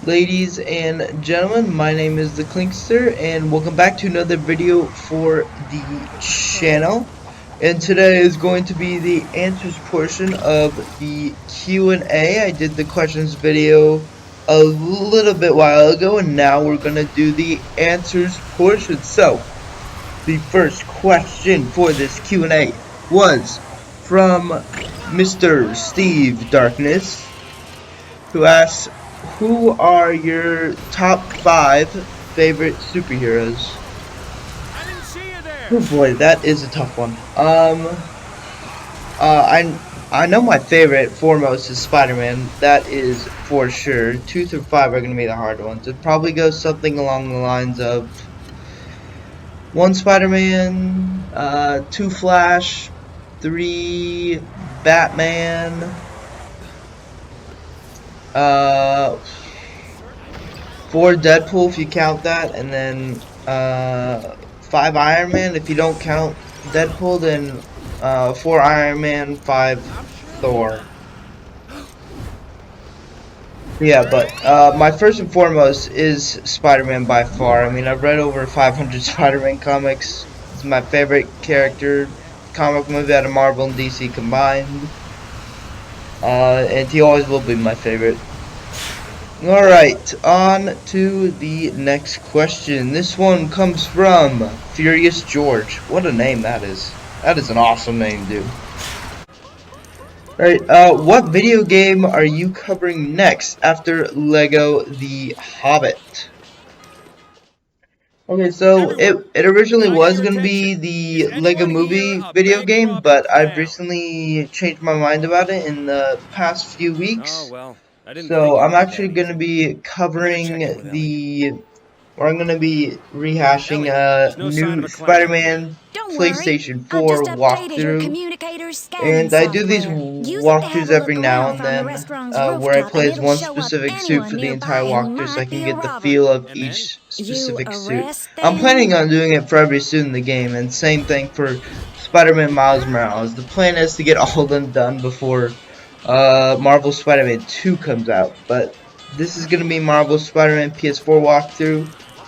Ladies and gentlemen, my name is the Klinkster, and welcome back to another video for the channel. And today is going to be the answers portion of the Q&A. I did the questions video a little bit while ago, and now we're going to do the answers portion. So, the first question for this Q&A was from Mr. Steve Darkness, who asks, who are your top 5 favorite superheroes? I didn't see you there. Oh boy, that is a tough one. I know my favorite foremost is Spider-Man. That is for sure. 2 through 5 are gonna be the hard ones. It probably goes something along the lines of 1 Spider-Man, 2 Flash, 3 Batman, 4 Deadpool if you count that, and then 5 Iron Man. If you don't count Deadpool, then 4 Iron Man, 5 Thor. Yeah, but my first and foremost is Spider-Man by far. I mean, I've read over 500 Spider-Man comics. It's my favorite character, comic movie out of Marvel and DC combined. And he always will be my favorite. Alright, on to the next question. This one comes from Furious George. What a name that is. That is an awesome name, dude. Alright, what video game are you covering next after Lego The Hobbit? Okay, so it originally was going to be the Lego Movie video game, but I've recently changed my mind about it in the past few weeks. So I'm actually going to be covering I'm going to be rehashing a new Spider-Man PlayStation 4 walkthrough. And I do these walkthroughs every now and then, where I play as one specific suit for the entire walkthrough so I can get the feel of each specific suit. I'm planning on doing it for every suit in the game, and same thing for Spider-Man Miles Morales. The plan is to get all of them done before Marvel Spider-Man 2 comes out, but this is going to be Marvel Spider-Man PS4 walkthrough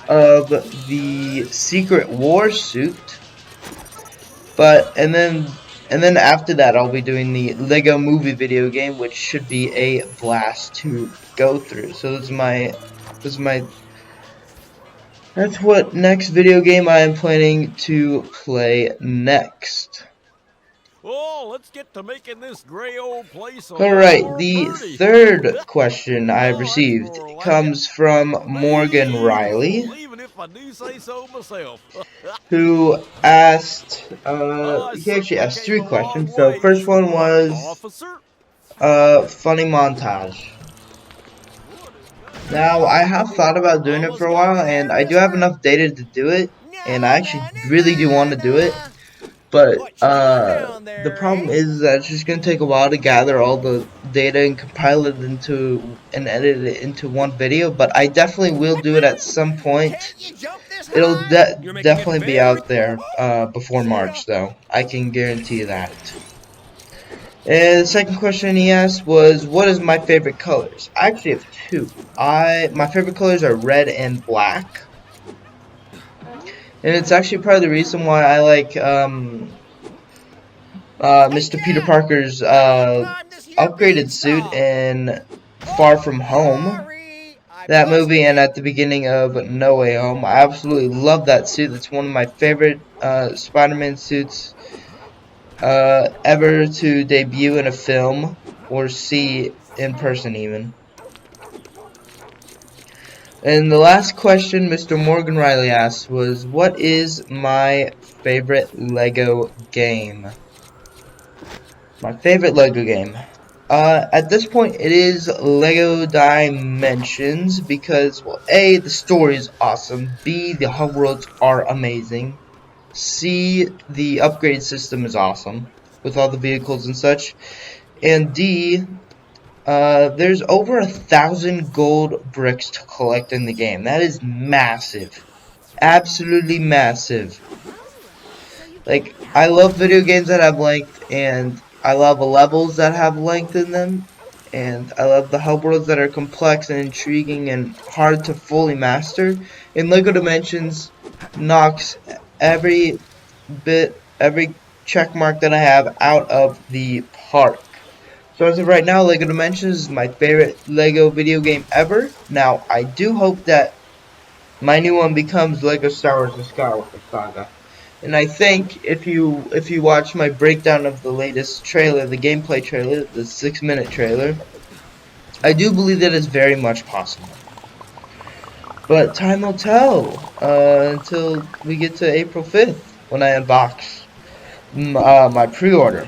of the Secret War suit. And then after that, I'll be doing the Lego Movie video game, which should be a blast to go through. So that's what next video game I am planning to play next. Oh, let's get to making this gray old place. Alright, the third question I received comes from Morgan Riley, who asked, he actually asked 3 questions. So first one was, Funny Montage. Now, I have thought about doing it for a while, and I do have enough data to do it, and I actually really do want to do it. But the problem is that it's just going to take a while to gather all the data and compile it into and edit it into one video. But I definitely will do it at some point. It'll definitely be out there before March, though. I can guarantee that. And the second question he asked was, what is my favorite colors? I actually have 2. My favorite colors are red and black. And it's actually part of the reason why I like Mr. Peter Parker's upgraded suit in Far From Home, that movie, and at the beginning of No Way Home. I absolutely love that suit. It's one of my favorite Spider-Man suits ever to debut in a film or see in person even. And the last question Mr. Morgan Riley asked was, what is my favorite Lego game? My favorite Lego game. At this point, it is Lego Dimensions because, well, A, the story is awesome. B, the hub worlds are amazing. C, the upgrade system is awesome with all the vehicles and such. And D, there's over 1,000 gold bricks to collect in the game. That is massive. Absolutely massive. Like, I love video games that have length, and I love levels that have length in them. and I love the hub worlds that are complex and intriguing and hard to fully master. And LEGO Dimensions knocks every check mark that I have out of the park. So as of right now, LEGO Dimensions is my favorite LEGO video game ever. Now, I do hope that my new one becomes LEGO Star Wars: The Skywalker Saga. And I think if you watch my breakdown of the latest trailer, the gameplay trailer, the 6-minute trailer, I do believe that it's very much possible. But time will tell until we get to April 5th when I unbox my pre-order.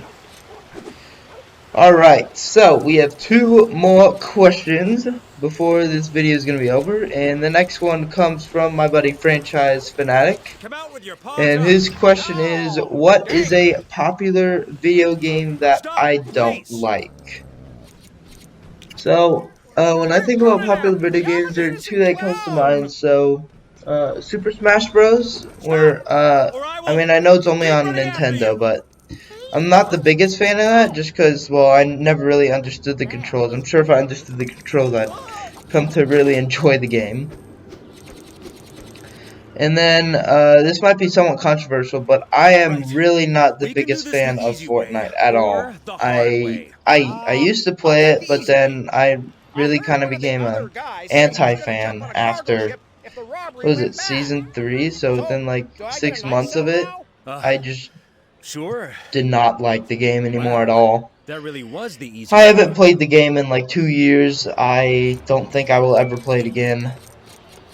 Alright, so we have 2 more questions before this video is going to be over, and the next one comes from my buddy Franchise Fanatic, and his question is, what is a popular video game that I don't like? So, when I think about popular video games, there are 2 that comes to mind. So, Super Smash Bros. Where, I mean, I know it's only on Nintendo, but I'm not the biggest fan of that, just because, well, I never really understood the controls. I'm sure if I understood the controls, I'd come to really enjoy the game. And then, this might be somewhat controversial, but I am really not the biggest fan of Fortnite at all. I used to play it, but then I really kind of became an anti-fan after, what was it, Season 3? So within like 6 months of it, I just did not like the game anymore at all. That really was the easy I haven't played the game in like 2 years. I don't think I will ever play it again.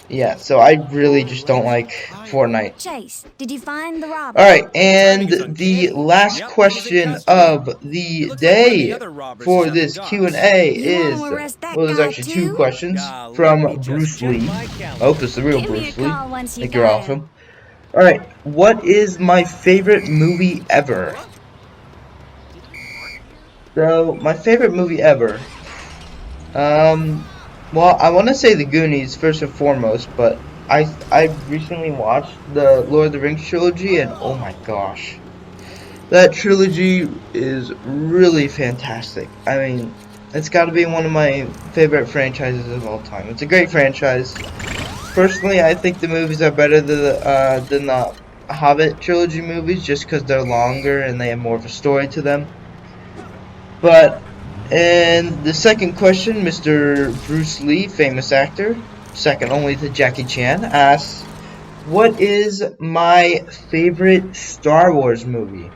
Yeah, so I really just don't like Fortnite. Chase, did you find the robber? Alright, and the last question of the day for this Q&A is, well, there's actually 2 questions from Bruce Lee. I hope it's the real Bruce Lee. I think you're awesome. Alright, what is my favorite movie ever? So, my favorite movie ever. Well, I want to say The Goonies first and foremost, but I recently watched the Lord of the Rings trilogy, and oh my gosh, that trilogy is really fantastic. I mean, it's got to be one of my favorite franchises of all time. It's a great franchise. Personally, I think the movies are better than the Hobbit trilogy movies, just because they're longer and they have more of a story to them. But, and the second question, Mr. Bruce Lee, famous actor, second only to Jackie Chan, asks, what is my favorite Star Wars movie?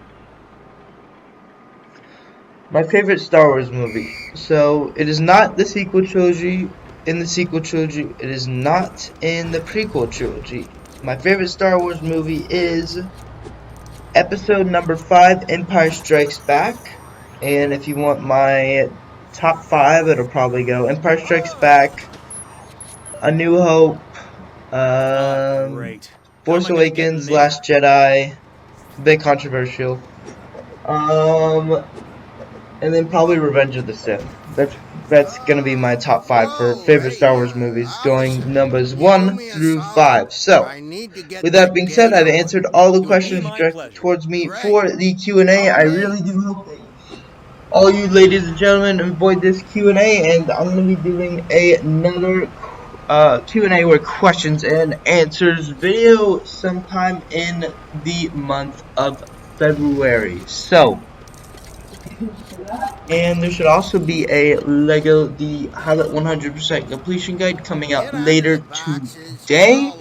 My favorite Star Wars movie. So, it is not the sequel trilogy. In the sequel trilogy, it is not in the prequel trilogy. My favorite Star Wars movie is episode number 5, Empire Strikes Back. And if you want my top 5, it'll probably go Empire Strikes Back, A New Hope, Force Awakens, Last Jedi, a bit controversial, and then probably Revenge of the Sith. That's gonna be my top 5 for favorite Star Wars movies, going numbers 1 through 5. So, with that being said, I've answered all the questions directed towards me for the Q&A. I really do hope that all you ladies and gentlemen enjoyed this Q&A, and I'm going to be doing another Q&A with questions and answers video sometime in the month of February. So, and there should also be a LEGO The Hobbit 100% Completion Guide coming out later today.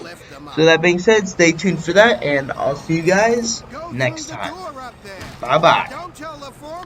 So that being said, stay tuned for that, and I'll see you guys next time. Bye-bye.